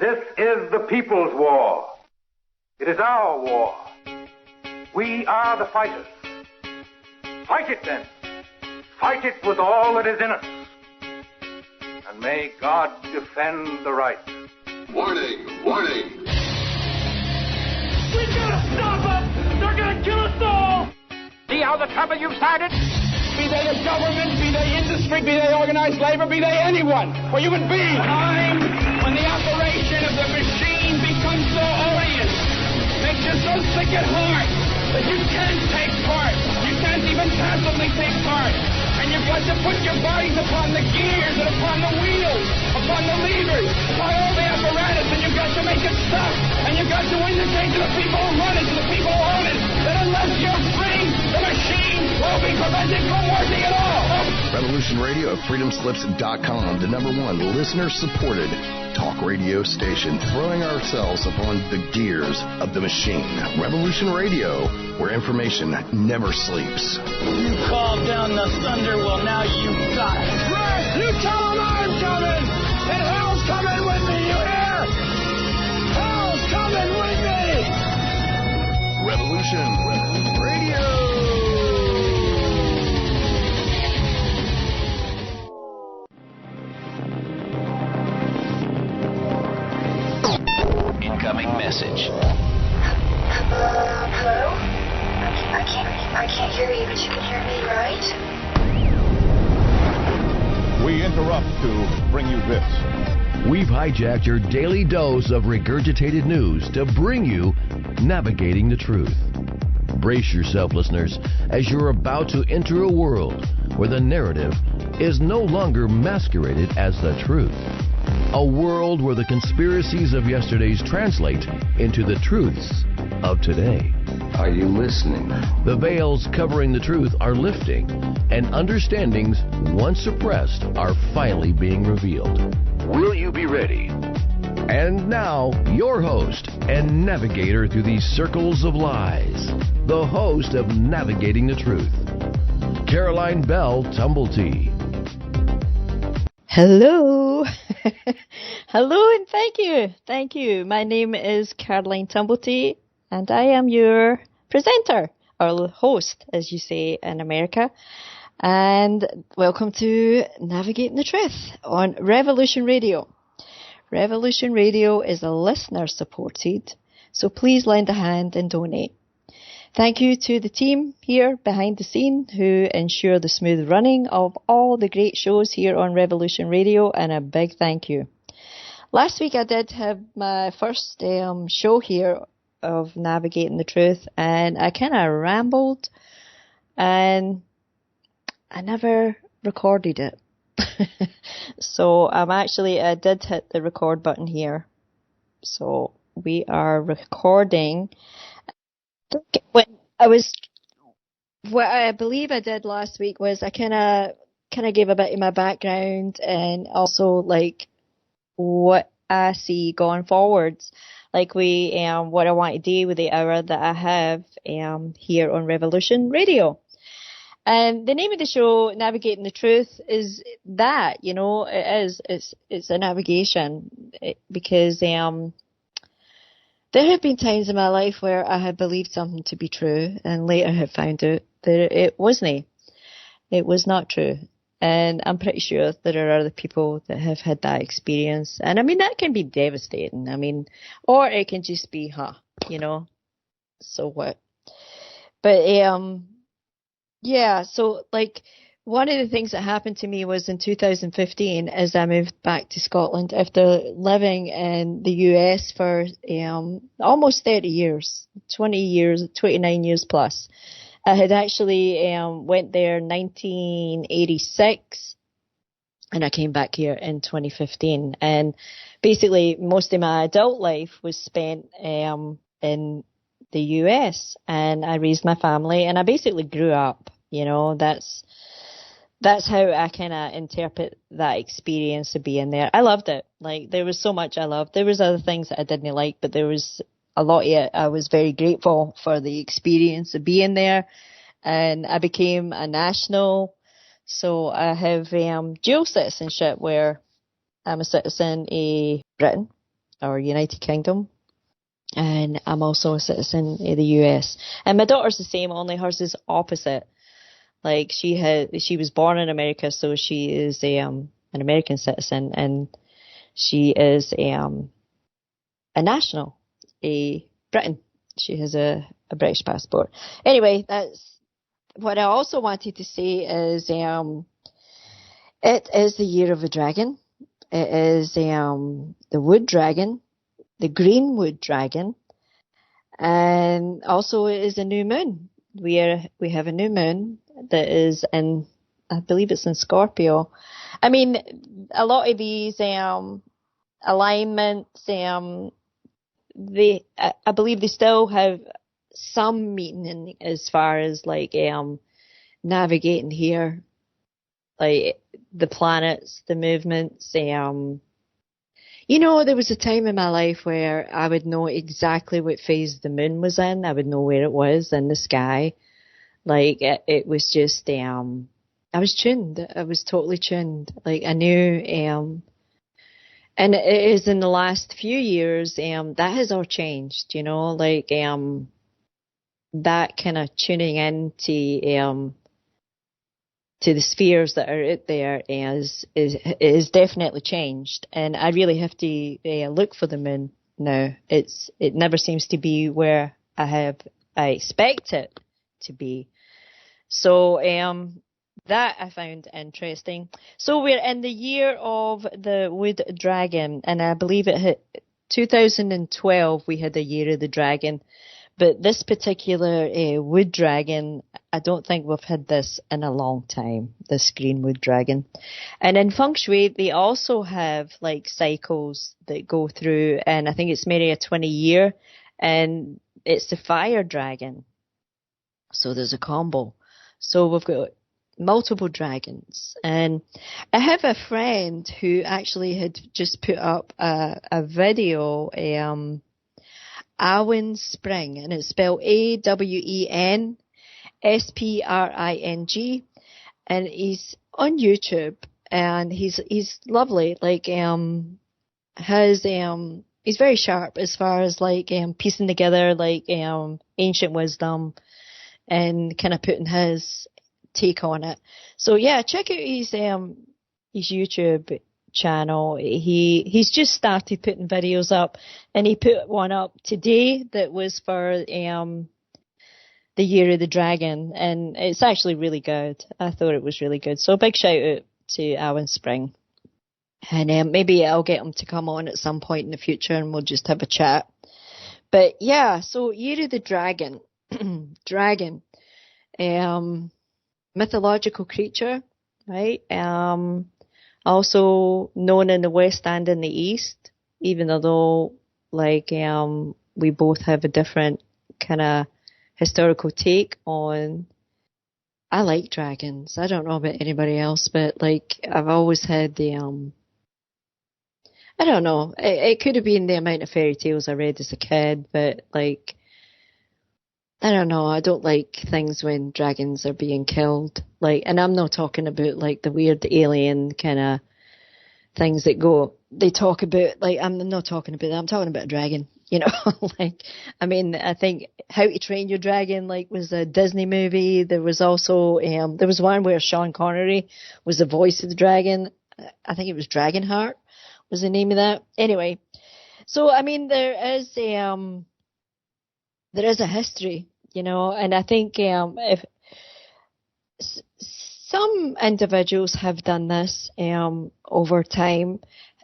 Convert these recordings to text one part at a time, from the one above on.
This is the people's war. It is our war. We are the fighters. Fight it then. Fight it with all that is in us. And may God defend the right. Warning! Warning! We gotta stop them! They're gonna kill us all! See how the trouble you've started? Be they the government, be they industry, be they organized labor, be they anyone, or human beings. Time when the operation of the machine becomes so odious, makes you so sick at heart that you can't take part. You can't even passively take part. And you've got to put your bodies upon the gears and upon the wheels, upon the levers, upon all the apparatus, and you've got to make it stop. And you've got to indicate to the people who run it, to the people who own it, that unless you're free, the machine will be prevented from working at all. Revolution Radio at freedomslips.com, the #1 listener-supported talk radio station, throwing ourselves upon the gears of the machine. Revolution Radio, where information never sleeps. You called down the thunder, well now you got it. Right, you tell them I'm coming, and hell's coming with me, you hear? Hell's coming with me! Revolution Radio! Incoming message. Hello? I can't hear you, but you can hear me, right? We interrupt to bring you this. We've hijacked your daily dose of regurgitated news to bring you Navigating the Truth. Brace yourself, listeners, as you're about to enter a world where the narrative is no longer masqueraded as the truth. A world where the conspiracies of yesterday's translate into the truths of today. Are you listening? The veils covering the truth are lifting, and understandings once suppressed are finally being revealed. Will you be ready? And now, your host and navigator through these circles of lies, the host of Navigating the Truth, Caroline Bell Tumblety. Hello. Hello and thank you. Thank you. My name is Caroline Tumblety, and I am your presenter, or host, as you say in America. And welcome to Navigating the Truth on Revolution Radio. Revolution Radio is a listener-supported, so please lend a hand and donate. Thank you to the team here behind the scene who ensure the smooth running of all the great shows here on Revolution Radio, and a big thank you. Last week I did have my first show here of Navigating the Truth, and I kind of rambled and I never recorded it. So I did hit the record button here. So we are recording. What I believe I did last week was I kind of gave a bit of my background and also like what I see going forwards, like what I want to do with the hour that I have here on Revolution Radio. And the name of the show, Navigating the Truth, is that, it's a navigation, because there have been times in my life where I have believed something to be true and later have found out that it wasn't. It was not true. And I'm pretty sure there are other people that have had that experience. And that can be devastating. Or it can just be, so what? But, yeah, so one of the things that happened to me was in 2015 as I moved back to Scotland after living in the US for almost 30 years, 29 years plus. I had actually went there in 1986 and I came back here in 2015. And basically most of my adult life was spent in the US, and I raised my family and I basically grew up. That's how I kind of interpret that experience of being there. I loved it. There was so much I loved. There was other things that I didn't like, but there was a lot of it. I was very grateful for the experience of being there, and I became a national. So I have dual citizenship, where I'm a citizen of Britain, or United Kingdom. And I'm also a citizen of the US. And my daughter's the same, only hers is opposite. Like she was born in America, so she is an American citizen, and she is a national, a Britain. She has a British passport. Anyway, that's what I also wanted to say is it is the year of the dragon. It is the wood dragon, the green wood dragon, and also it is a new moon. We have a new moon that is in, I believe it's in Scorpio. I mean, a lot of these alignments, I believe they still have some meaning as far as like navigating here, like the planets, the movements. You know, there was a time in my life where I would know exactly what phase the moon was in. I would know where it was in the sky. Like it was just, I was tuned. I was totally tuned. Like I knew, and it is in the last few years, that has all changed, you know, like, that kind of tuning into, to the spheres that are out there is definitely changed. And I really have to look for the moon now. It never seems to be where I expect it to be. So, that I found interesting. So we're in the year of the wood dragon, and I believe it hit 2012 we had the year of the dragon. But this particular wood dragon, I don't think we've had this in a long time, this green wood dragon. And in feng shui, they also have like cycles that go through, and I think it's maybe a 20-year, and it's the fire dragon. So there's a combo. So we've got multiple dragons. And I have a friend who actually had just put up a video, Awen Spring, and it's spelled AWENSPRING, and he's on YouTube, and he's lovely. Like he's very sharp as far as like piecing together like ancient wisdom and kind of putting his take on it. So yeah, check out his YouTube channel. He's just started putting videos up, and he put one up today that was for the year of the dragon, and it's actually really good. I thought it was really good. So a big shout out to Alan Spring, and maybe I'll get him to come on at some point in the future, and we'll just have a chat. But yeah, so year of the dragon, mythological creature, right? Also known in the West and in the East, even though like we both have a different kind of historical take on. I like dragons. I don't know about anybody else, but like I've always had the I don't know. It could have been the amount of fairy tales I read as a kid, but like I don't know. I don't like things when dragons are being killed. Like, and I'm not talking about like the weird alien kind of things that they talk about. Like, I'm not talking about that. I'm talking about a dragon, you know, like, I mean, I think How to Train Your Dragon, like, was a Disney movie. There was also, there was one where Sean Connery was the voice of the dragon. I think it was Dragonheart was the name of that. Anyway, so, I mean, there is a history, you know, and I think if some individuals have done this over time,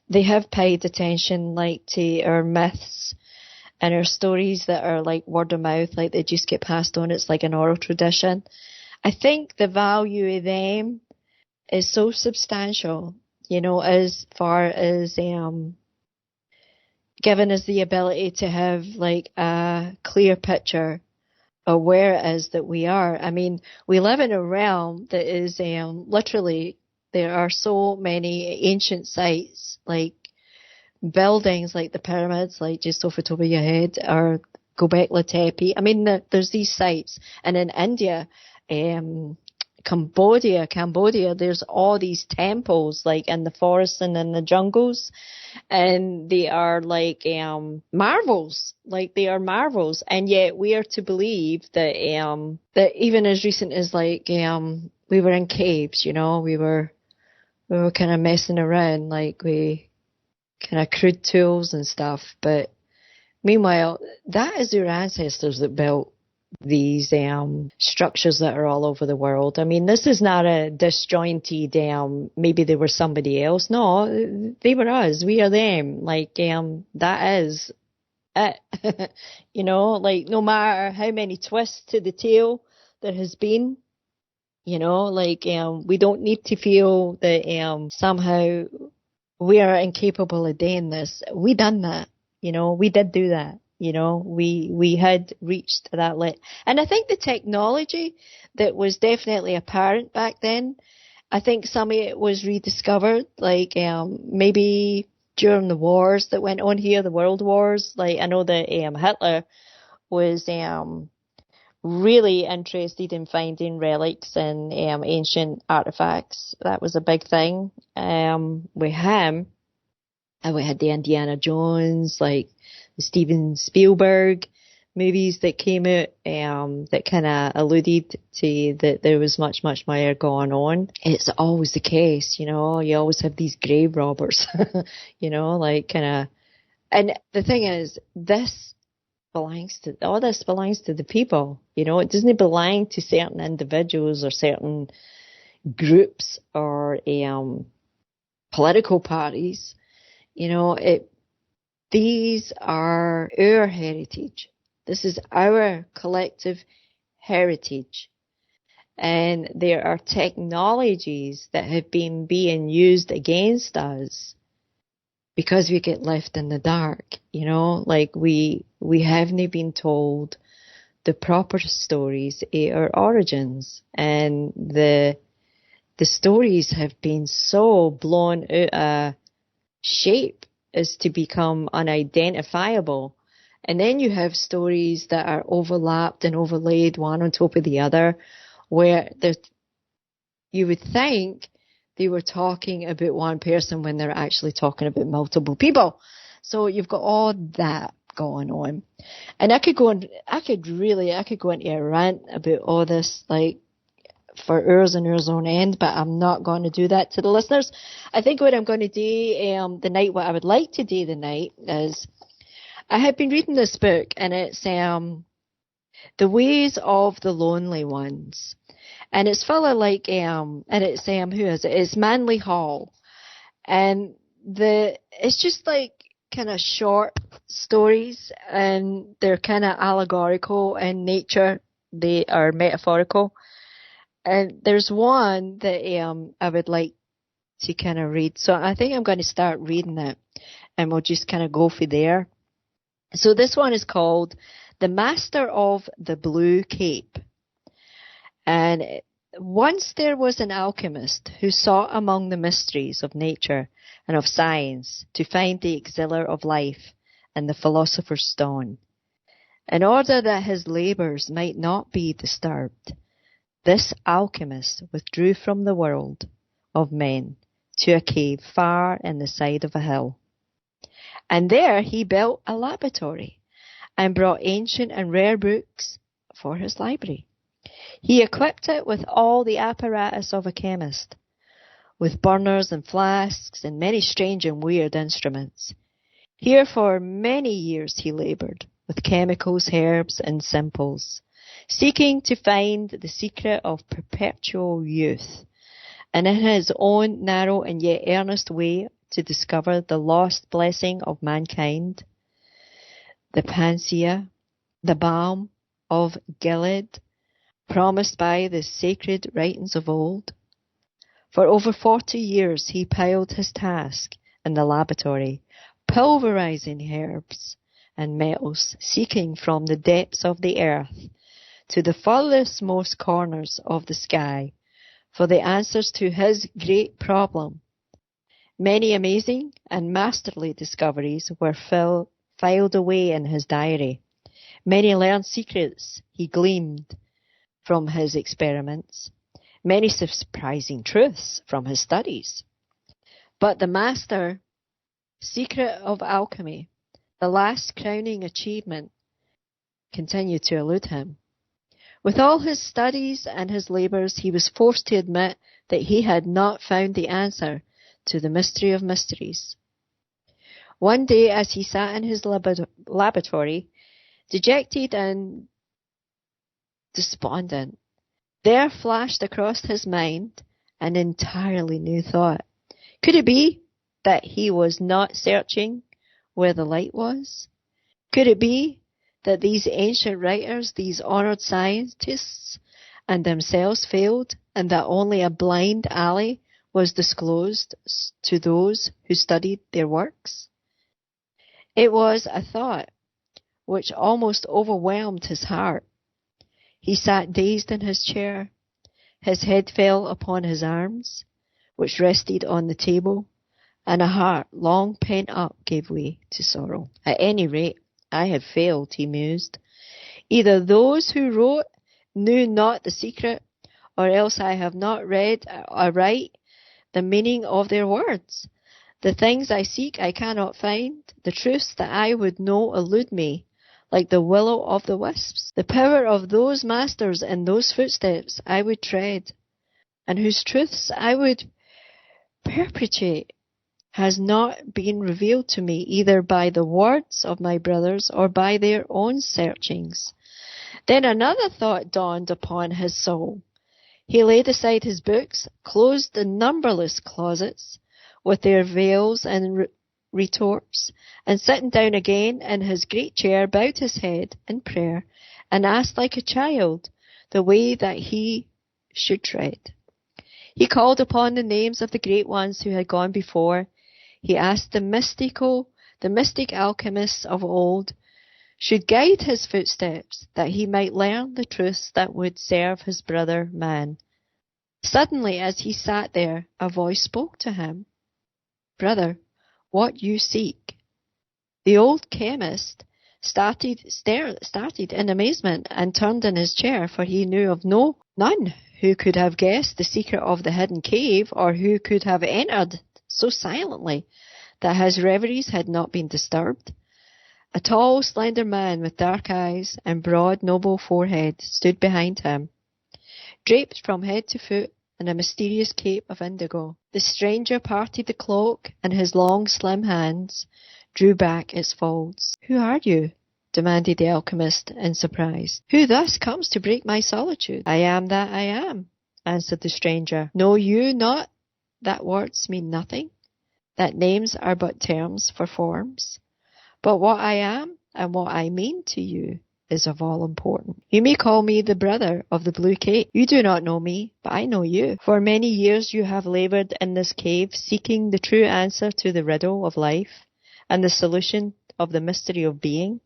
they have paid attention like to our myths and our stories that are like word of mouth, like they just get passed on. It's like an oral tradition. I think the value of them is so substantial, you know, as far as giving us the ability to have like a clear picture of where it is that we are. I mean, we live in a realm that is literally, there are so many ancient sites, like buildings like the pyramids, like just off the top of your head, or Göbekli Tepe. I mean, there's these sites. And in India, Cambodia, there's all these temples like in the forests and in the jungles, and they are like marvels. Like they are marvels, and yet we are to believe that that even as recent as like we were in caves, you know, we were kind of messing around, like we kind of crude tools and stuff. But meanwhile, that is their ancestors that built these structures that are all over the world. I mean, this is not a disjointed maybe they were somebody else. No, they were us. We are them. Like that is it. You know, like no matter how many twists to the tail there has been, you know, like we don't need to feel that somehow we are incapable of doing this. We done that. You know, we did do that. You know, we had reached that and I think the technology that was definitely apparent back then, I think some of it was rediscovered, like maybe during the wars that went on here, the world wars. Like I know that Hitler was really interested in finding relics and ancient artifacts. That was a big thing with him. And we had the Indiana Jones, like the Steven Spielberg movies that came out that kind of alluded to that there was much, much more going on. It's always the case, you know, you always have these grave robbers, you know, like kind of. And the thing is, all this belongs to the people, you know, it doesn't belong to certain individuals or certain groups or political parties. You know, these are our heritage. This is our collective heritage. And there are technologies that have been being used against us because we get left in the dark. You know, like we haven't been told the proper stories at our origins. And the stories have been so blown out of shape as to become unidentifiable. And then you have stories that are overlapped and overlaid one on top of the other, where you would think they were talking about one person when they're actually talking about multiple people. So you've got all that going on. And I could go into a rant about all this, like, for hours and hours on end, but I'm not going to do that to the listeners. I think what I'm going to do what I would like to do tonight is, I have been reading this book, and it's The Ways of the Lonely Ones. And it's full of like, and it's, who is it? It's Manly Hall. And it's just like kind of short stories, and they're kind of allegorical in nature. They are metaphorical. And there's one that I would like to kind of read. So I think I'm going to start reading it, and we'll just kind of go for there. So this one is called The Master of the Blue Cape. And once there was an alchemist who sought among the mysteries of nature and of science to find the elixir of life and the philosopher's stone. In order that his labours might not be disturbed, this alchemist withdrew from the world of men to a cave far in the side of a hill. And there he built a laboratory and brought ancient and rare books for his library. He equipped it with all the apparatus of a chemist, with burners and flasks and many strange and weird instruments. Here for many years he laboured, with chemicals, herbs and simples, seeking to find the secret of perpetual youth, and in his own narrow and yet earnest way to discover the lost blessing of mankind, the panacea, the balm of Gilead, promised by the sacred writings of old. For over 40 years he plied his task in the laboratory, pulverizing herbs and metals, seeking from the depths of the earth to the furthest most corners of the sky for the answers to his great problem. Many amazing and masterly discoveries were filed away in his diary. Many learned secrets he gleaned from his experiments. many surprising truths from his studies. But the master secret of alchemy, the last crowning achievement, continued to elude him. With all his studies and his labours, he was forced to admit that he had not found the answer to the mystery of mysteries. One day, as he sat in his laboratory, dejected and despondent, there flashed across his mind an entirely new thought. Could it be that he was not searching where the light was? Could it be that these ancient writers, these honoured scientists, and themselves failed, and that only a blind alley was disclosed to those who studied their works? It was a thought which almost overwhelmed his heart. He sat dazed in his chair. His head fell upon his arms, which rested on the table, and a heart long pent up gave way to sorrow. At any rate, I had failed, he mused. Either those who wrote knew not the secret, or else I have not read aright the meaning of their words. The things I seek I cannot find. The truths that I would know elude me, like the willow of the wisps. The power of those masters and those footsteps I would tread, and whose truths I would perpetuate, has not been revealed to me either by the words of my brothers or by their own searchings. Then another thought dawned upon his soul. He laid aside his books, closed the numberless closets with their veils and retorts, and sitting down again in his great chair, bowed his head in prayer, and asked like a child the way that he should tread. He called upon the names of the great ones who had gone before. He asked the mystic alchemists of old should guide his footsteps, that he might learn the truths that would serve his brother man. Suddenly, as he sat there, a voice spoke to him. Brother, what you seek? The old chemist started in amazement and turned in his chair, for he knew of none who could have guessed the secret of the hidden cave, or who could have entered so silently that his reveries had not been disturbed. A tall, slender man with dark eyes and broad, noble forehead stood behind him, draped from head to foot in a mysterious cape of indigo. The stranger parted the cloak, and his long, slim hands drew back its folds. Who are you? Demanded the alchemist in surprise. Who thus comes to break my solitude? I am that I am, answered the stranger. Know you not that words mean nothing, that names are but terms for forms? But what I am and what I mean to you is of all importance. You may call me the brother of the blue cape. You do not know me, but I know you. For many years you have laboured in this cave, seeking the true answer to the riddle of life and the solution of the mystery of being.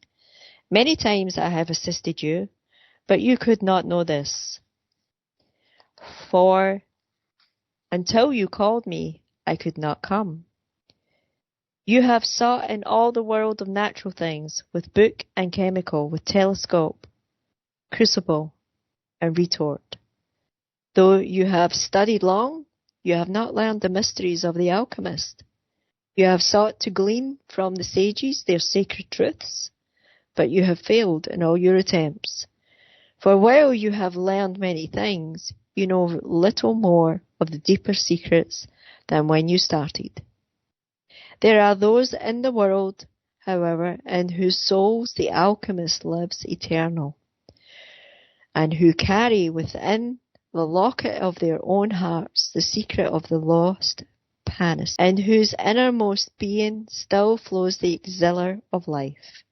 Many times I have assisted you, but you could not know this. For until you called me, I could not come. You have sought in all the world of natural things, with book and chemical, with telescope, crucible, and retort. Though you have studied long, you have not learned the mysteries of the alchemist. You have sought to glean from the sages their sacred truths, but you have failed in all your attempts. For while you have learned many things, you know little more of the deeper secrets than when you started. There are those in the world, however, in whose souls the alchemist lives eternal, and who carry within the locket of their own hearts the secret of the lost Panis, in whose innermost being still flows the elixir of life,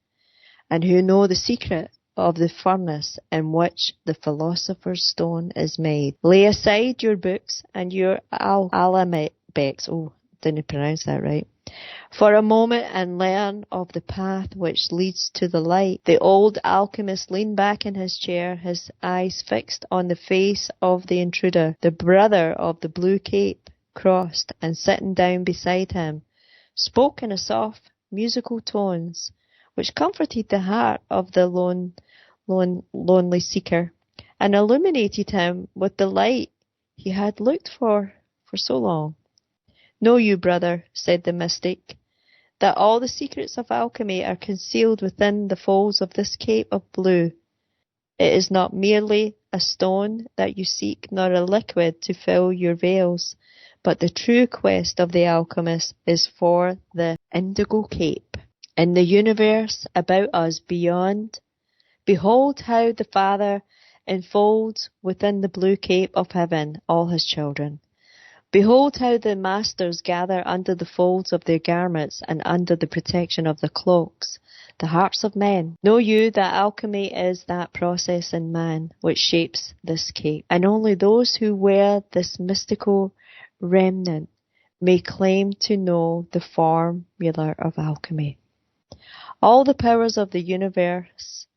and who know the secret of the furnace in which the philosopher's stone is made. Lay aside your books and your alamebex. Didn't pronounce that right. For a moment and learn of the path which leads to the light. The old alchemist leaned back in his chair, his eyes fixed on the face of the intruder. The brother of the blue cape crossed, and sitting down beside him, spoke in a soft, musical tones, which comforted the heart of the lonely seeker, and illuminated him with the light he had looked for so long. Know you, brother, said the mystic, that all the secrets of alchemy are concealed within the folds of this cape of blue. It is not merely a stone that you seek, nor a liquid to fill your veils, but the true quest of the alchemist is for the indigo cape. In the universe about us beyond, behold how the Father enfolds within the blue cape of heaven all his children. Behold how the masters gather under the folds of their garments and under the protection of the cloaks, the hearts of men. Know you that alchemy is that process in man which shapes this cape, and only those who wear this mystical remnant may claim to know the formula of alchemy. All the powers of the universe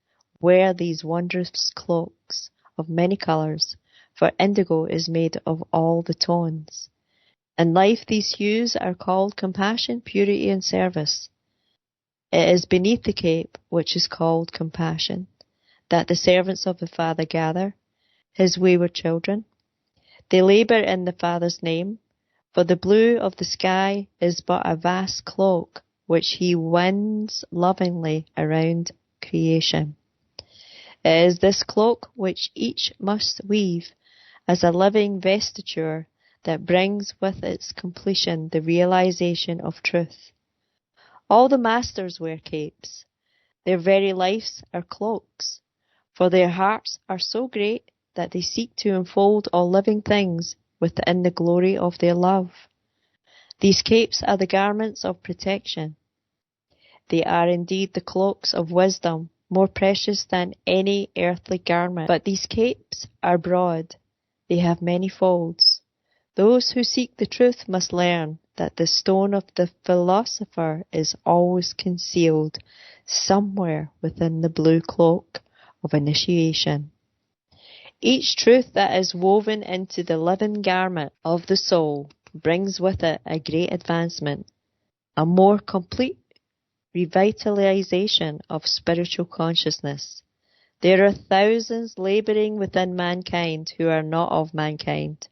wear these wondrous cloaks of many colours, for indigo is made of all the tones. In life these hues are called compassion, purity and service. It is beneath the cape, which is called compassion, that the servants of the Father gather, his wayward children. They labour in the Father's name, for the blue of the sky is but a vast cloak which he winds lovingly around creation. It is this cloak which each must weave as a living vestiture that brings with its completion the realization of truth. All the masters wear capes. Their very lives are cloaks, for their hearts are so great that they seek to enfold all living things within the glory of their love. These capes are the garments of protection. They are indeed the cloaks of wisdom, more precious than any earthly garment. But these capes are broad. They have many folds. Those who seek the truth must learn that the stone of the philosopher is always concealed somewhere within the blue cloak of initiation. Each truth that is woven into the living garment of the soul brings with it a great advancement, a more complete revitalization of spiritual consciousness. There are thousands labouring within mankind who are not of mankind,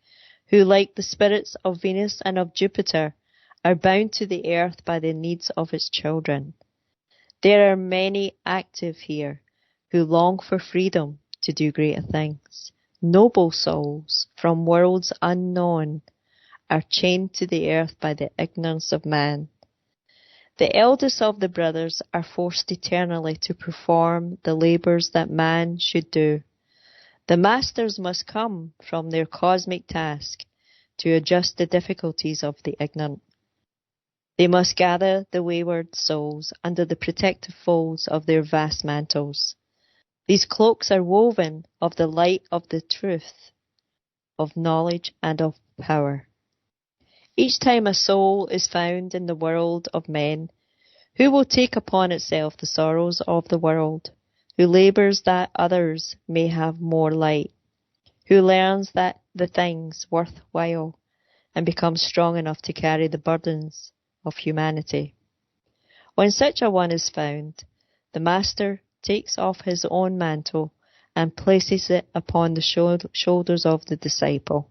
who, like the spirits of Venus and of Jupiter, are bound to the earth by the needs of its children. There are many active here who long for freedom to do greater things. Noble souls from worlds unknown are chained to the earth by the ignorance of man. The eldest of the brothers are forced eternally to perform the labours that man should do. The masters must come from their cosmic task to adjust the difficulties of the ignorant. They must gather the wayward souls under the protective folds of their vast mantles. These cloaks are woven of the light of the truth, of knowledge and of power. Each time a soul is found in the world of men, who will take upon itself the sorrows of the world, who labours that others may have more light, who learns that the things worthwhile and becomes strong enough to carry the burdens of humanity. When such a one is found, the master takes off his own mantle and places it upon the shoulders of the disciple.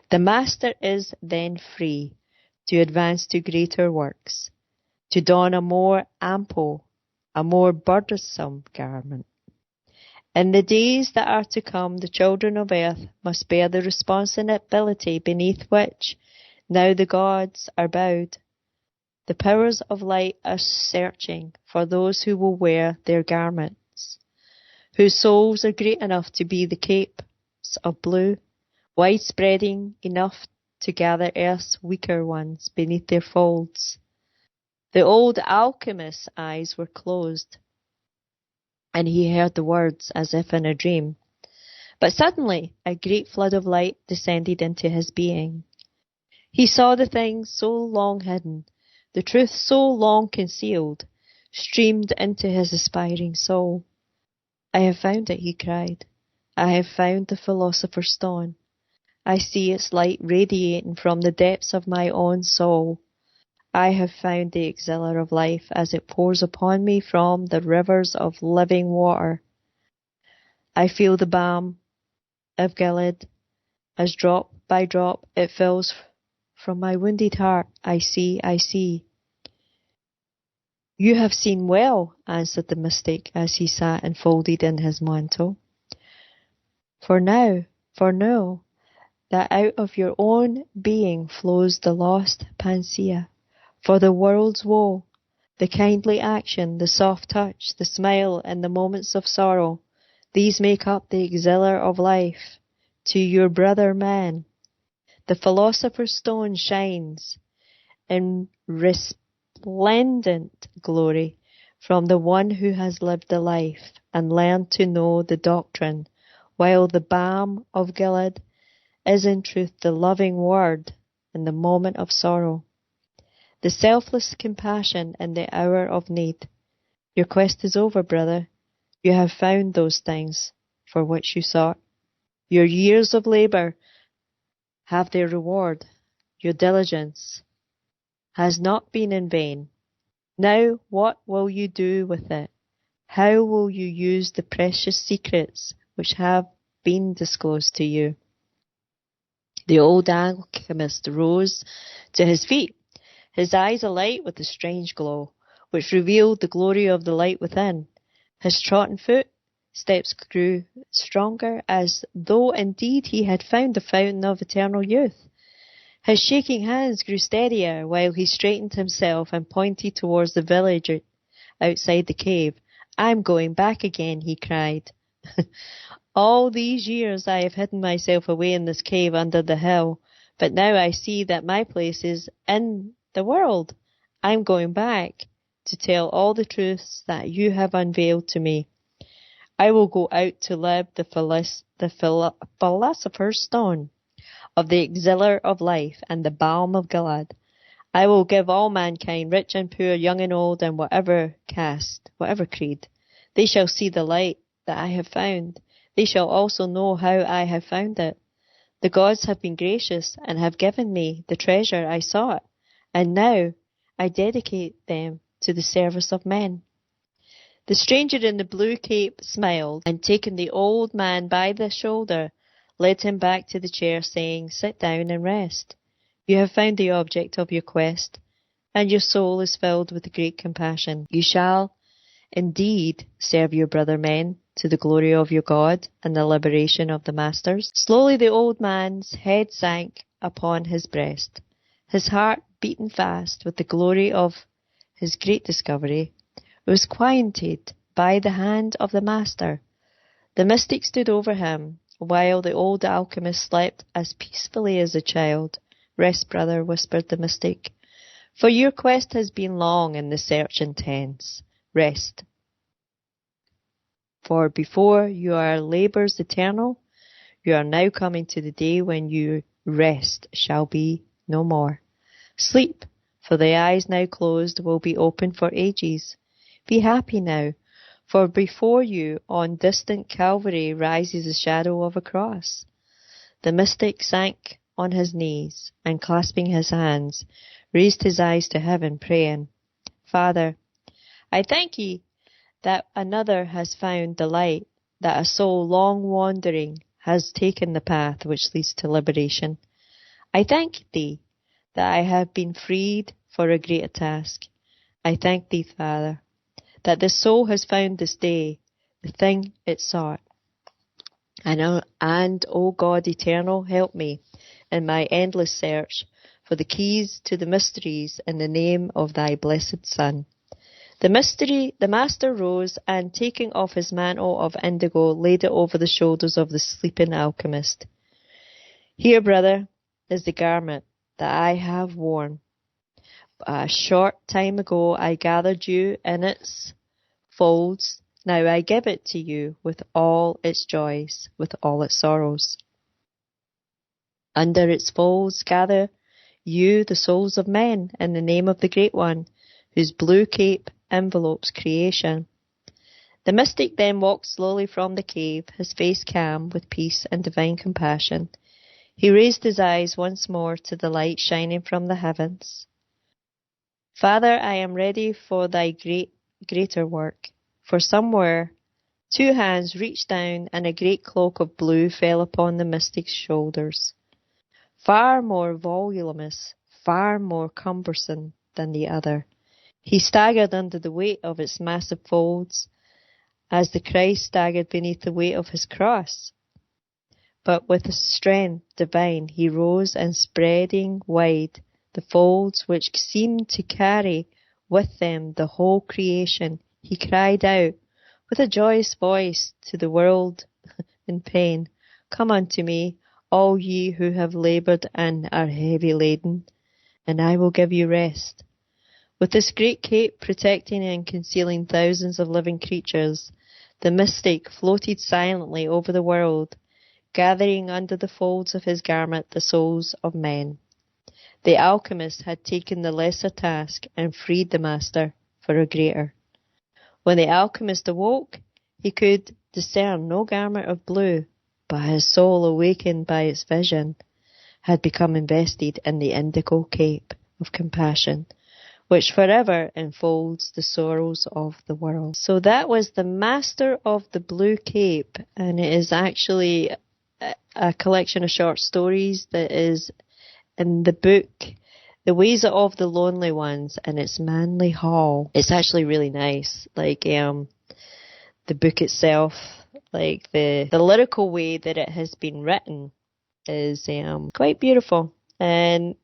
The master is then free to advance to greater works, to don a more ample, a more burdensome garment. In the days that are to come, the children of earth must bear the responsibility beneath which now the gods are bowed. The powers of light are searching for those who will wear their garments, whose souls are great enough to be the capes of blue, widespreading enough to gather earth's weaker ones beneath their folds. The old alchemist's eyes were closed, and he heard the words as if in a dream. But suddenly a great flood of light descended into his being. He saw the things so long hidden, the truth so long concealed, streamed into his aspiring soul. I have found it, he cried. I have found the philosopher's stone. I see its light radiating from the depths of my own soul. I have found the elixir of life as it pours upon me from the rivers of living water. I feel the balm of Gilead as drop by drop it fills from my wounded heart. I see, I see. You have seen well, answered the mystic as he sat enfolded in his mantle. For know, that out of your own being flows the lost panacea for the world's woe, the kindly action, the soft touch, the smile in the moments of sorrow. These make up the auxiliary of life to your brother man. The philosopher's stone shines in resplendent glory from the one who has lived the life and learned to know the doctrine, while the balm of Gilead is in truth the loving word in the moment of sorrow, the selfless compassion in the hour of need. Your quest is over, brother. You have found those things for which you sought. Your years of labour have their reward. Your diligence has not been in vain. Now what will you do with it? How will you use the precious secrets which have been disclosed to you? The old alchemist rose to his feet, his eyes alight with a strange glow, which revealed the glory of the light within. His trotting footsteps grew stronger, as though indeed he had found the fountain of eternal youth. His shaking hands grew steadier, while he straightened himself and pointed towards the village outside the cave. I'm going back again, he cried. All these years I have hidden myself away in this cave under the hill, but now I see that my place is in the world. I'm going back to tell all the truths that you have unveiled to me. I will go out to live the philosopher's stone of the auxiliary of life and the balm of Gilead. I will give all mankind, rich and poor, young and old, and whatever caste, whatever creed. They shall see the light that I have found. They shall also know how I have found it. The gods have been gracious and have given me the treasure I sought, and now I dedicate them to the service of men. The stranger in the blue cape smiled, and taking the old man by the shoulder, led him back to the chair, saying, Sit down and rest. You have found the object of your quest, and your soul is filled with great compassion. You shall indeed serve your brother men to the glory of your God and the liberation of the masters. Slowly the old man's head sank upon his breast, his heart beating fast with the glory of his great discovery. It was quieted by the hand of the master. The mystic stood over him, while the old alchemist slept as peacefully as a child. Rest, brother, whispered the mystic, for your quest has been long and the search intense. Rest. For before your labours eternal, you are now coming to the day when your rest shall be no more. Sleep, for the eyes now closed will be open for ages. Be happy now, for before you on distant Calvary rises the shadow of a cross. The mystic sank on his knees, and clasping his hands, raised his eyes to heaven, praying, Father, I thank ye that another has found the light, that a soul long wandering has taken the path which leads to liberation. I thank thee that I have been freed for a greater task. I thank thee, Father, that the soul has found this day the thing it sought. And, O God eternal, help me in my endless search for the keys to the mysteries in the name of thy blessed Son. The master rose, and taking off his mantle of indigo, laid it over the shoulders of the sleeping alchemist. Here, brother, is the garment that I have worn. A short time ago I gathered you in its folds. Now I give it to you with all its joys, with all its sorrows. Under its folds gather you the souls of men in the name of the Great One, whose blue cape envelopes creation. The mystic then walked slowly from the cave, his face calm with peace and divine compassion. He raised his eyes once more to the light shining from the heavens. Father, I am ready for thy greater work, for somewhere 2 hands reached down and a great cloak of blue fell upon the mystic's shoulders. Far more voluminous, far more cumbersome than the other. He staggered under the weight of its massive folds, as the Christ staggered beneath the weight of his cross. But with a strength divine he rose, and spreading wide the folds which seemed to carry with them the whole creation, he cried out with a joyous voice to the world in pain, "Come unto me, all ye who have laboured and are heavy laden, and I will give you rest." With this great cape protecting and concealing thousands of living creatures, the mystic floated silently over the world, gathering under the folds of his garment the souls of men. The alchemist had taken the lesser task and freed the master for a greater. When the alchemist awoke, he could discern no garment of blue, but his soul, awakened by its vision, had become invested in the indigo cape of compassion, which forever enfolds the sorrows of the world. So that was the Master of the Blue Cape, and it is actually a collection of short stories that is in the book The Ways of the Lonely Ones, and it's Manly Hall. It's actually really nice. Like the book itself, like the lyrical way that it has been written is quite beautiful. And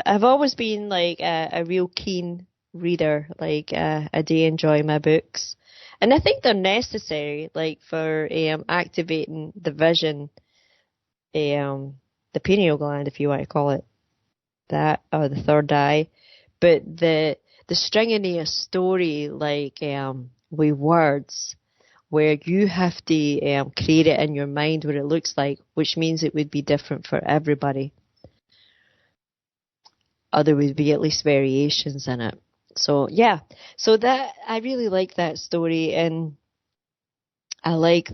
I've always been like a real keen reader. Like I do enjoy my books, and I think they're necessary, like for activating the vision, the pineal gland, if you want to call it that, or the third eye. But the stringing of a story, like with words, where you have to create it in your mind what it looks like, which means it would be different for everybody. Or there would be at least variations in it. So yeah, so that I really like that story, and I like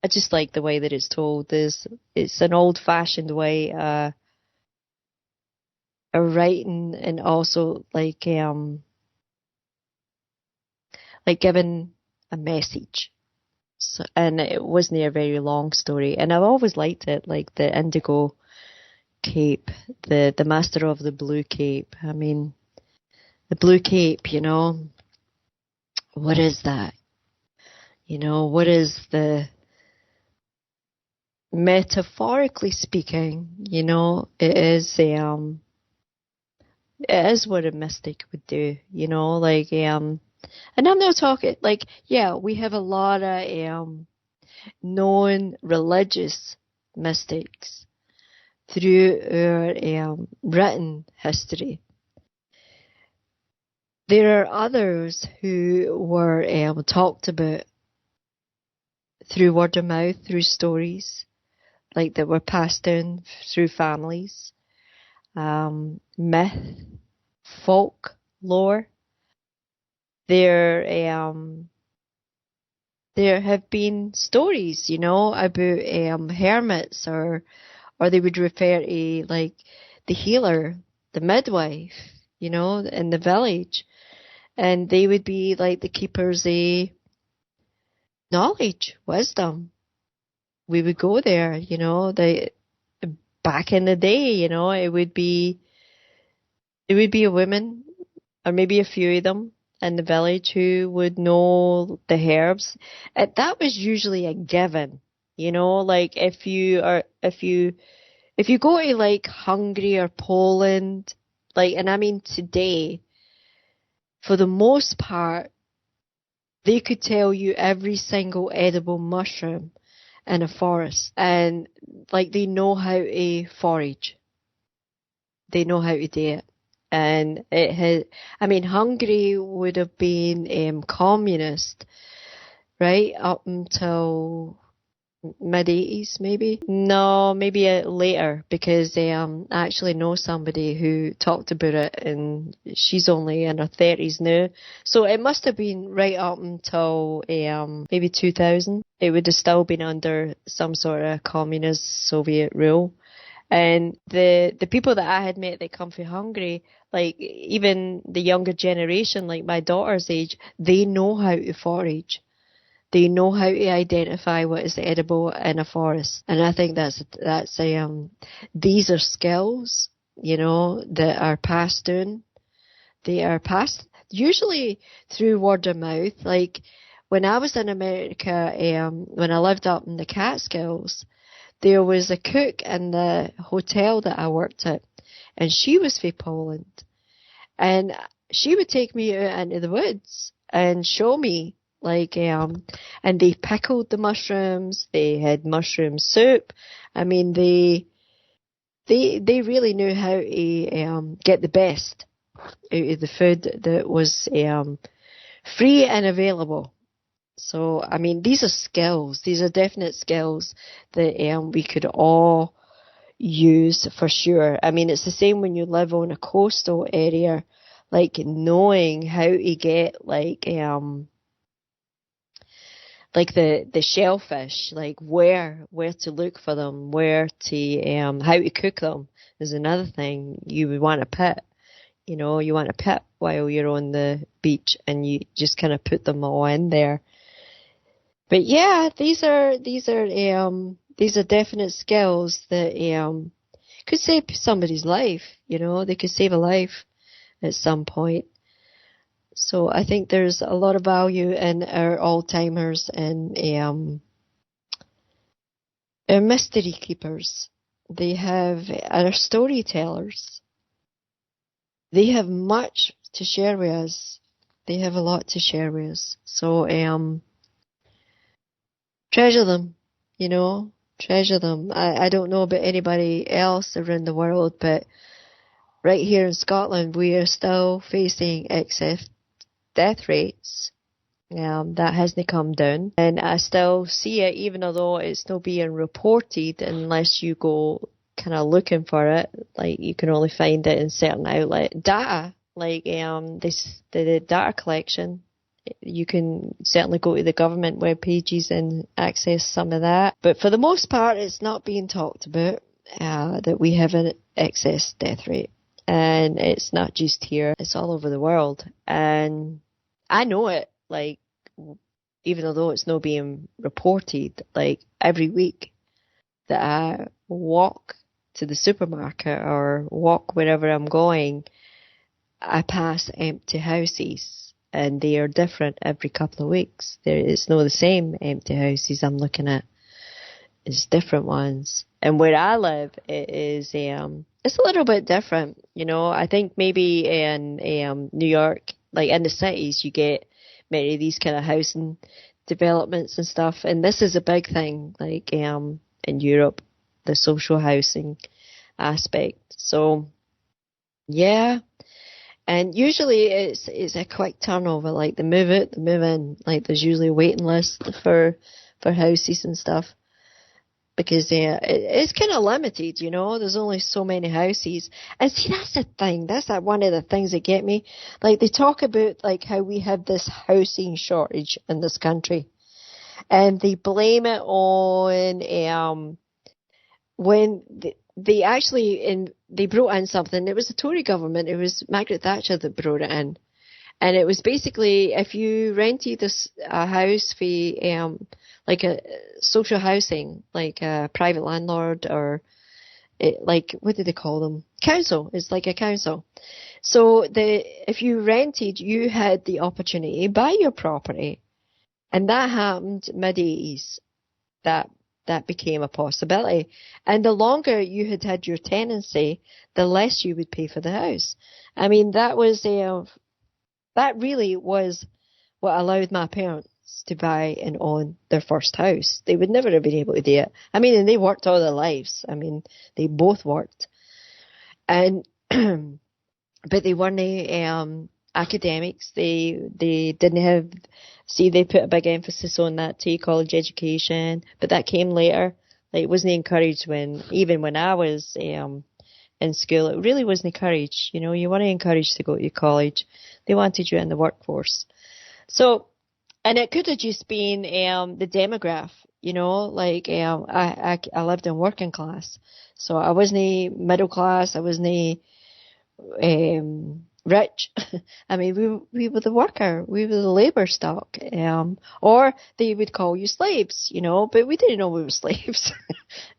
I just like the way that it's told. It's an old-fashioned way of writing, and also like giving a message. So, and it wasn't a very long story, and I've always liked it, like the indigo cape, the Master of the Blue Cape. I mean, the Blue Cape, you know, what is that? You know, what is metaphorically speaking, you know, it is what a mystic would do, you know, like, and I'm not talking, like, yeah, we have a lot of known religious mystics through our written history. There are others who were talked about through word of mouth, through stories, like that were passed down through families, myth, folk, lore. There have been stories, you know, about hermits, or they would refer to like the healer, the midwife, you know, in the village, and they would be like the keepers of knowledge, wisdom. We would go there, you know, back in the day, you know, it would be a woman, or maybe a few of them in the village, who would know the herbs. That was usually a given, you know, like if you go to like Hungary or Poland, like, and I mean today, for the most part, they could tell you every single edible mushroom in a forest, and like they know how to forage. They know how to do it. And it had, I mean, Hungary would have been communist, right, up until mid-80s, maybe? No, maybe later, because I actually know somebody who talked about it, and she's only in her 30s now. So it must have been right up until maybe 2000. It would have still been under some sort of communist Soviet rule. And the people that I had met that come from Hungary, like even the younger generation, like my daughter's age, they know how to forage. They know how to identify what is edible in a forest. And I think these are skills, that are passed down. They are passed usually through word of mouth. Like when I was in America, when I lived up in the Catskills, there was a cook in the hotel that I worked at, and she was from Poland. And she would take me out into the woods and show me, and they pickled the mushrooms. They had mushroom soup. I mean, they really knew how to get the best out of the food that was free and available. So, I mean, these are skills. These are definite skills that we could all use for sure. I mean, it's the same when you live on a coastal area, like knowing how to get the shellfish, like where to look for them, how to cook them is another thing you would want to pit. You want to pit while you're on the beach, and you just kind of put them all in there. But yeah, these are definite skills that could save somebody's life. They could save a life at some point. So I think there's a lot of value in our old-timers and our mystery keepers. They have our storytellers. They have much to share with us. They have a lot to share with us. So treasure them, treasure them. I don't know about anybody else around the world, but right here in Scotland, we are still facing excess death rates. That hasn't come down. And I still see it, even although it's not being reported unless you go kind of looking for it. Like, you can only find it in certain outlet data, like the data collection. You can certainly go to the government web pages and access some of that. But for the most part, it's not being talked about that we have an excess death rate. And it's not just here, it's all over the world. And I know it, even although it's not being reported, every week that I walk to the supermarket or walk wherever I'm going, I pass empty houses. And they are different every couple of weeks. It's not the same empty houses I'm looking at. It's different ones. And where I live, it is it's a little bit different. I think maybe in New York, in the cities, you get many of these kind of housing developments and stuff. And this is a big thing, in Europe, the social housing aspect. So, yeah. And usually it's a quick turnover, the move out, the move in. There's usually a waiting list for houses and stuff. Because it's kind of limited, There's only so many houses. And see, that's the thing. That's one of the things that get me. They talk about how we have this housing shortage in this country. And they blame it on when they actually they brought in something. It was the Tory government. It was Margaret Thatcher that brought it in. And it was basically, if you rented a house for a social housing, a private landlord, or what do they call them? Council. It's like a council. So if you rented, you had the opportunity to buy your property. And that happened mid-80s. That became a possibility. And the longer you had your tenancy, the less you would pay for the house. I mean, that really was what allowed my parents to buy and own their first house. They would never have been able to do it. I mean, and they worked all their lives. I mean, they both worked. And, but they weren't academics. They didn't have, they put a big emphasis on that to college education, but that came later. It wasn't encouraged even when I was in school. It really wasn't encouraged. You weren't encouraged to go to college. They wanted you in the workforce. So, and it could have just been the demograph, I lived in working class. So I wasn't middle class. I wasn't rich. I mean, we were the worker, we were the labour stock, or they would call you slaves, but we didn't know we were slaves,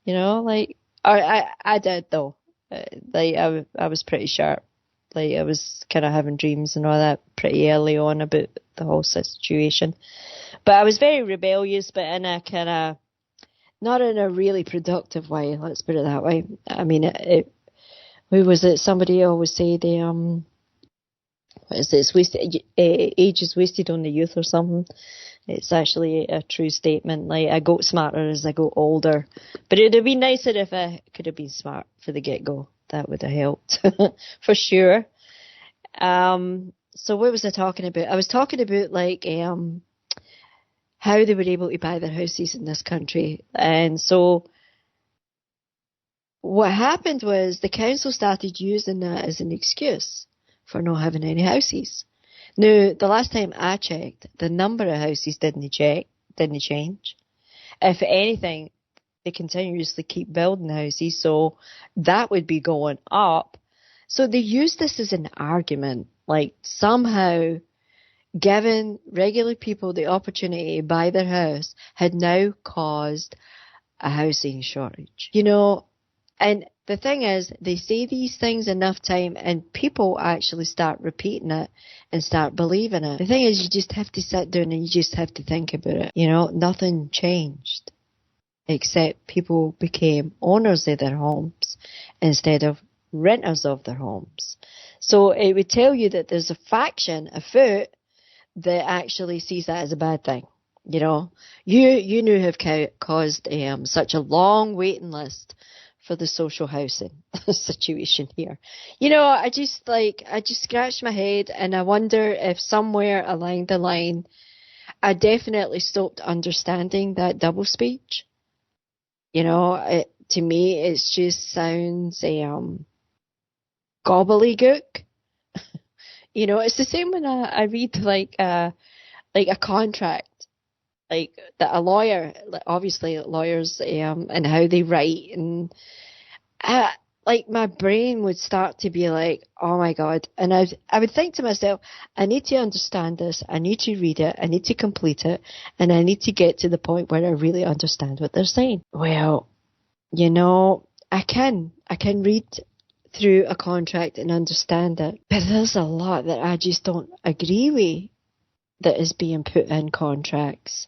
like, I did though, like, I was pretty sharp, like, I was kind of having dreams and all that pretty early on about the whole situation, but I was very rebellious, but in a kind of, not in a really productive way, let's put it that way. I mean, who was it? Somebody always say what is this? Age is wasted on the youth or something. It's actually a true statement. Like, I got smarter as I got older. But it would have been nicer if I could have been smart for the get-go. That would have helped, for sure. So what was I talking about? I was talking about, like, how they were able to buy their houses in this country. And so what happened was the council started using that as an excuse for not having any houses. Now, the last time I checked, the number of houses didn't change. If anything, they continuously keep building houses, so that would be going up. So they used this as an argument, like somehow giving regular people the opportunity to buy their house had now caused a housing shortage. And the thing is, they say these things enough time and people actually start repeating it and start believing it. The thing is, you just have to sit down and you just have to think about it. Nothing changed except people became owners of their homes instead of renters of their homes. So it would tell you that there's a faction afoot that actually sees that as a bad thing. You knew have caused such a long waiting list for the social housing situation here. I just scratched my head and I wonder if somewhere along the line I definitely stopped understanding that double speech. To me it just sounds gobbledygook. It's the same when I read like a contract, like that a lawyer, obviously lawyers, and how they write, and like my brain would start to be like, oh my God, and I would think to myself, I need to understand this, I need to read it, I need to complete it, and I need to get to the point where I really understand what they're saying. Well, I can read through a contract and understand it, but there's a lot that I just don't agree with that is being put in contracts.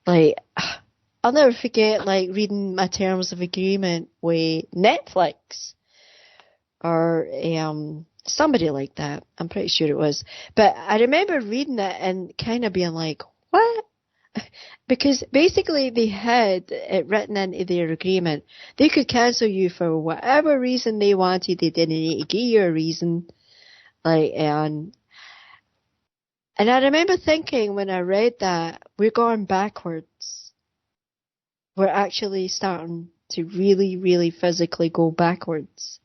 Like, I'll never forget, like, reading my terms of agreement with Netflix or somebody like that. I'm pretty sure it was. But I remember reading it and kind of being like, what? Because basically they had it written into their agreement. They could cancel you for whatever reason they wanted. They didn't need to give you a reason. And I remember thinking when I read that, we're going backwards. We're actually starting to really, really physically go backwards.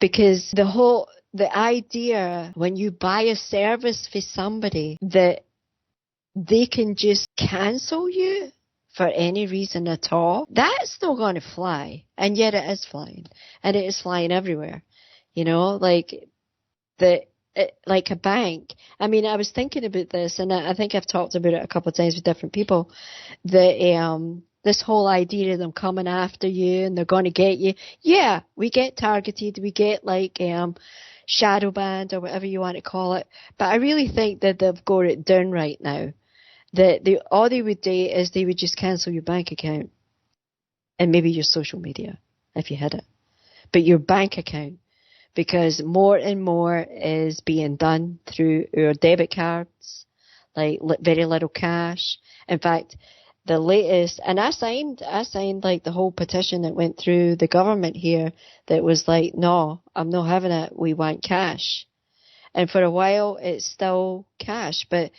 Because the idea when you buy a service for somebody that they can just cancel you for any reason at all, that's not going to fly. And yet it is flying. And it is flying everywhere. Like a bank. I mean, I was thinking about this, and I think I've talked about it a couple of times with different people, that this whole idea of them coming after you and they're going to get you. Yeah, we get targeted. We get shadow banned or whatever you want to call it. But I really think that they've got it down right now. That all they would do is they would just cancel your bank account and maybe your social media if you had it. But your bank account, because more and more is being done through our debit cards, like very little cash. In fact, the latest, and I signed like the whole petition that went through the government here that was like, no, I'm not having it. We want cash. And for a while, it's still cash, but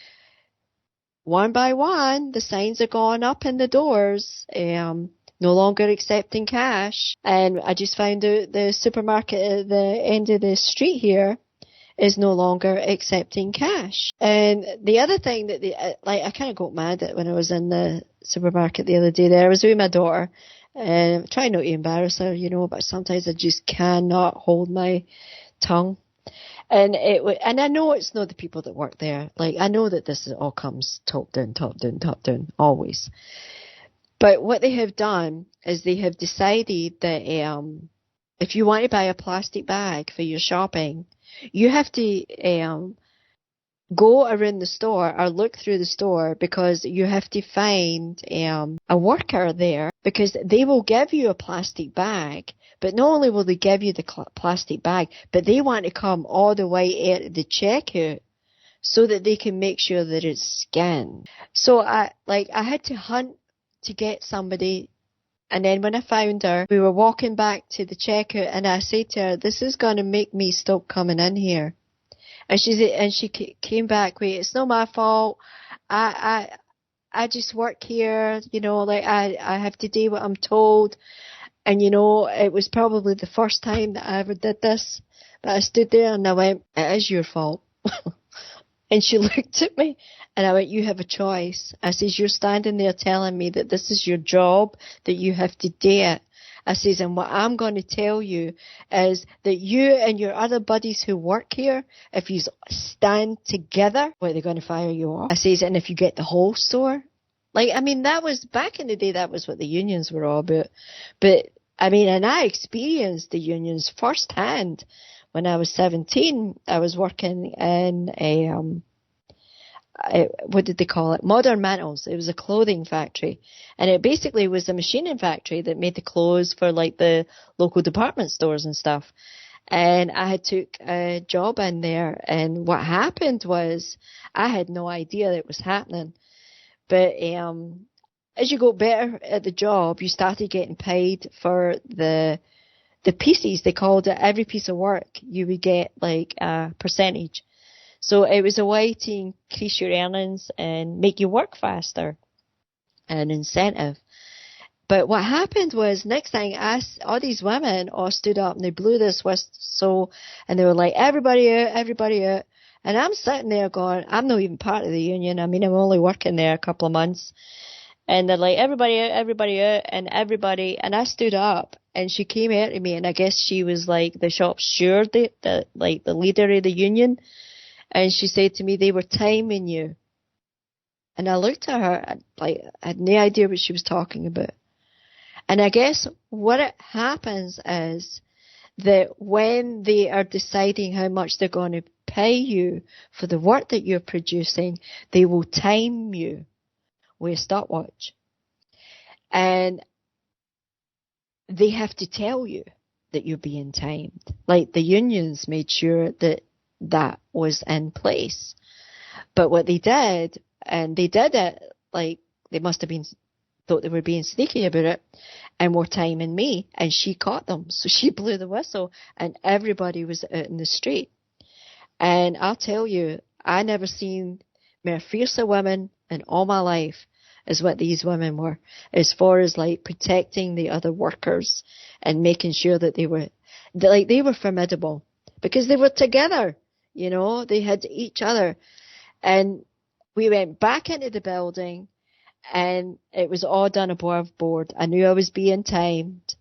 one by one, the signs are going up in the doors, no longer accepting cash. And I just found out the supermarket at the end of the street here is no longer accepting cash. And the other thing that I kind of got mad at when I was in the supermarket the other day there, I was with my daughter, and I'm trying not to embarrass her, but sometimes I just cannot hold my tongue. And and I know it's not the people that work there. Like, I know that this all comes top down, always. But what they have done is they have decided that if you want to buy a plastic bag for your shopping, you have to go around the store or look through the store, because you have to find a worker there, because they will give you a plastic bag. But not only will they give you the plastic bag, but they want to come all the way out of the checkout so that they can make sure that it's scanned. So I had to hunt to get somebody. And then when I found her, we were walking back to the checkout, and I said to her, "This is going to make me stop coming in here." And she came back with, "It's not my fault. I just work here. I have to do what I'm told." And, it was probably the first time that I ever did this. But I stood there and I went, "It is your fault." And she looked at me and I went, "You have a choice." I says, "You're standing there telling me that this is your job, that you have to do it." I says, "And what I'm going to tell you is that you and your other buddies who work here, if you stand together, they're going to fire you off." I says, "And if you get the whole store." That was back in the day, that was what the unions were all about. But, and I experienced the unions firsthand. When I was 17, I was working in what did they call it? Modern Mantles. It was a clothing factory. And it basically was a machining factory that made the clothes for the local department stores and stuff. And I had took a job in there. And what happened was I had no idea that it was happening. But as you got better at the job, you started getting paid for the pieces. They called it every piece of work. You would get a percentage. So it was a way to increase your earnings and make you work faster, an incentive. But what happened was, next thing, all these women all stood up and they blew this whistle and they were like, "Everybody out, everybody out." And I'm sitting there going, I'm not even part of the union. I'm only working there a couple of months. And they're like, "Everybody out, and I stood up and she came out to me, and I guess she was the shop steward, the leader of the union. And she said to me, "They were timing you." And I looked at her, I had no idea what she was talking about. And I guess what happens is that when they are deciding how much they're going to pay you for the work that you're producing, they will time you with a stopwatch. And they have to tell you that you're being timed. The unions made sure that was in place. But what they did, and they did it they must have thought they were being sneaky about it, and were timing me, and she caught them. So she blew the whistle, and everybody was out in the street. And I'll tell you, I never seen more fiercer women in all my life as what these women were, as far as protecting the other workers and making sure that they were formidable, because they were together, they had each other. And we went back into the building and it was all done above board. I knew I was being timed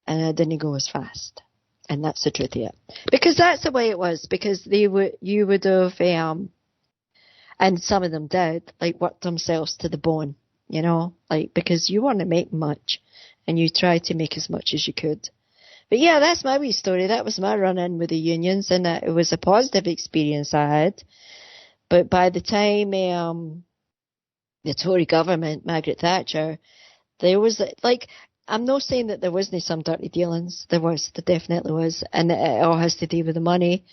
and I didn't go as fast. And that's the truth of it. Because that's the way it was. Because you would have, and some of them did, worked themselves to the bone, because you want to make much and you try to make as much as you could. But yeah, that's my wee story. That was my run-in with the unions, and it was a positive experience I had. But by the time the Tory government, Margaret Thatcher, there was I'm not saying that there wasn't some dirty dealings. There definitely was. And it all has to do with the money,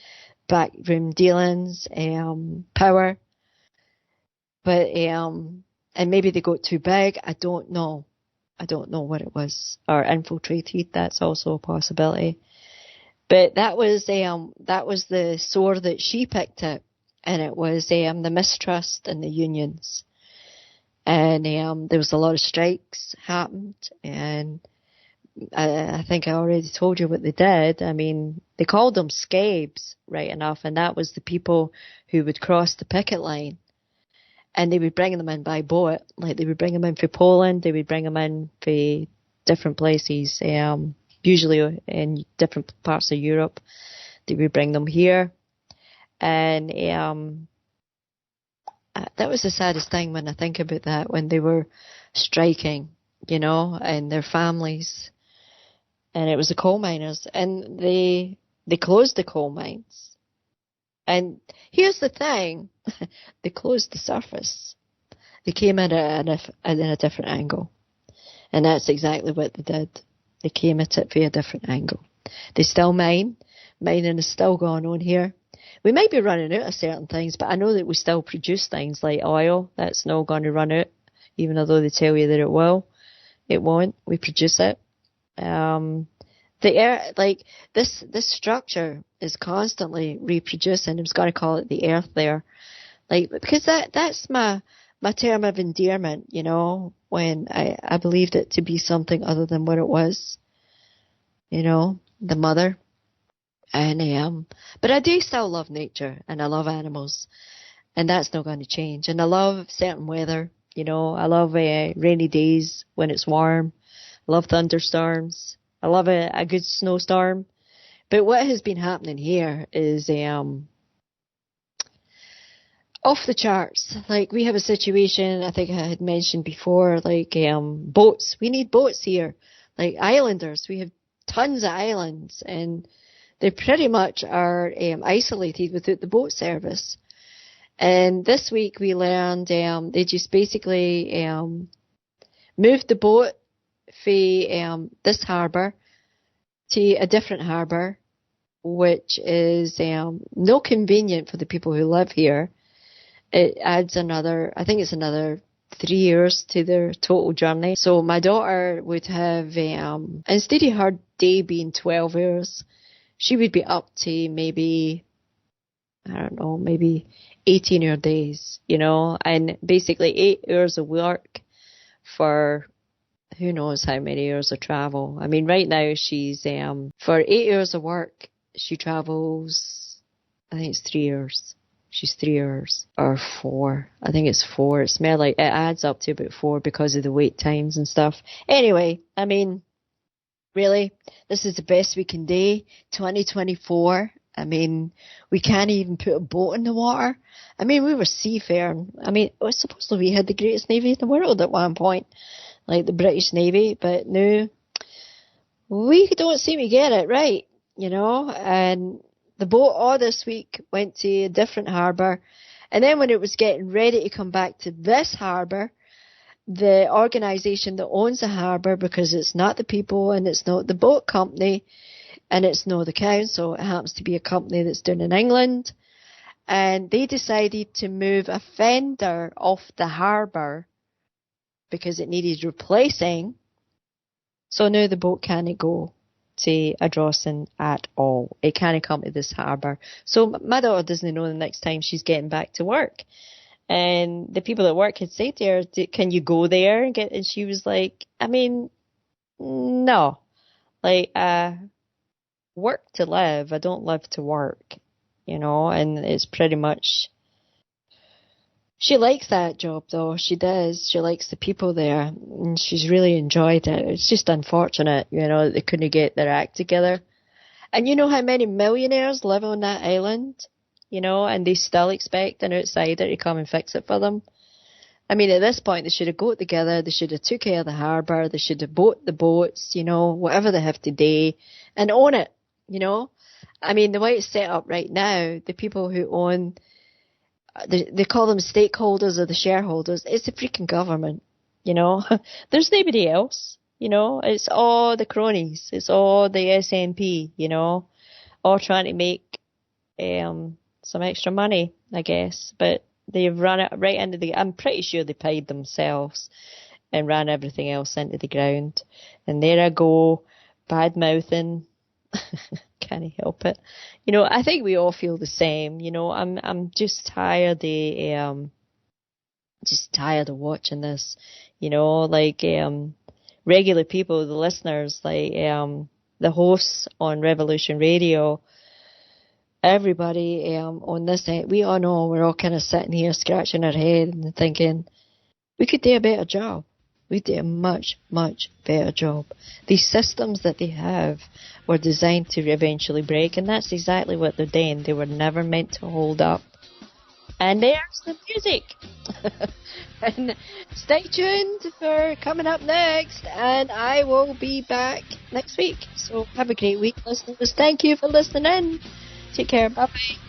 backroom dealings, power. But, and maybe they got too big. I don't know. I don't know what it was. Or infiltrated. That's also a possibility. But that was the sword that she picked up. And it was the mistrust in the unions. And there was a lot of strikes happened, and I think I already told you what they did. They called them scabs, right enough, and that was the people who would cross the picket line, and they would bring them in by boat. They would bring them in for Poland, they would bring them in for different places, usually in different parts of Europe. They would bring them here, And that was the saddest thing when I think about that, when they were striking, and their families. And it was the coal miners, and they closed the coal mines. And here's the thing, they closed the surface. They came at it in a different angle. And that's exactly what they did. They came at it via a different angle. They still mine. Mining is still going on here. We might be running out of certain things, but I know that we still produce things like oil. That's not going to run out, even though they tell you that it will. It won't. We produce it. The air, like this structure is constantly reproducing. I was going to call it the earth there, because that's my term of endearment. When I believed it to be something other than what it was. The mother. And but I do still love nature, and I love animals, and that's not going to change. And I love certain weather. I love rainy days when it's warm. I love thunderstorms. I love a good snowstorm. But what has been happening here is off the charts. Like, we have a situation, I think I had mentioned before, boats. We need boats here. Like islanders. We have tons of islands, and they pretty much are isolated without the boat service. And this week we learned they just basically moved the boat from this harbour to a different harbour, which is no convenient for the people who live here. It adds another 3 years to their total journey. So my daughter would have, instead of her day being 12 hours, she would be up to maybe 18-hour days, and basically 8 hours of work for who knows how many hours of travel. I mean, right now she's, for 8 hours of work, she travels, I think it's 3 hours. She's 3 hours, or 4. I think it's 4. It's more like, it adds up to about 4 because of the wait times and stuff. Anyway, I mean, really, this is the best we can do. 2024. I mean, we can't even put a boat in the water. I mean, we were seafaring. I mean, it was supposed to be, we had the greatest navy in the world at one point, like the British Navy, but no, we don't seem to get it right, and the boat all this week went to a different harbour, and then when it was getting ready to come back to this harbour, the organisation that owns the harbour, because it's not the people and it's not the boat company and it's not the council, it happens to be a company that's down in England, and they decided to move a fender off the harbour because it needed replacing. So now the boat can't go to Ardrossan at all. It can't come to this harbour. So my daughter doesn't know the next time she's getting back to work. And the people at work had said to her, can you go there and get, and she was like, I mean, no. Like, work to live. I don't live to work, and it's pretty much, she likes that job though. She does. She likes the people there, and she's really enjoyed it. It's just unfortunate, that they couldn't get their act together. And you know how many millionaires live on that island? And they still expect an outsider to come and fix it for them. I mean, at this point, they should have got together, they should have took care of the harbour, they should have bought the boats, whatever they have to do, and own it, I mean, the way it's set up right now, the people who own, they call them stakeholders or the shareholders, it's the freaking government, There's nobody else, It's all the cronies, it's all the SNP, all trying to make some extra money, I guess, but they've run it right into I'm pretty sure they paid themselves and ran everything else into the ground. And there I go, bad-mouthing. Can't help it. I think we all feel the same. I'm just tired of watching this. Regular people, the listeners, the hosts on Revolution Radio, everybody on this end, we all know, we're all kind of sitting here scratching our head and thinking, we could do a better job. we do a much, much better job. These systems that they have were designed to eventually break, and that's exactly what they're doing. They were never meant to hold up. And there's the music. And stay tuned for coming up next, and I will be back next week. So have a great week, listeners. Thank you for listening in. Take care. Bye-bye.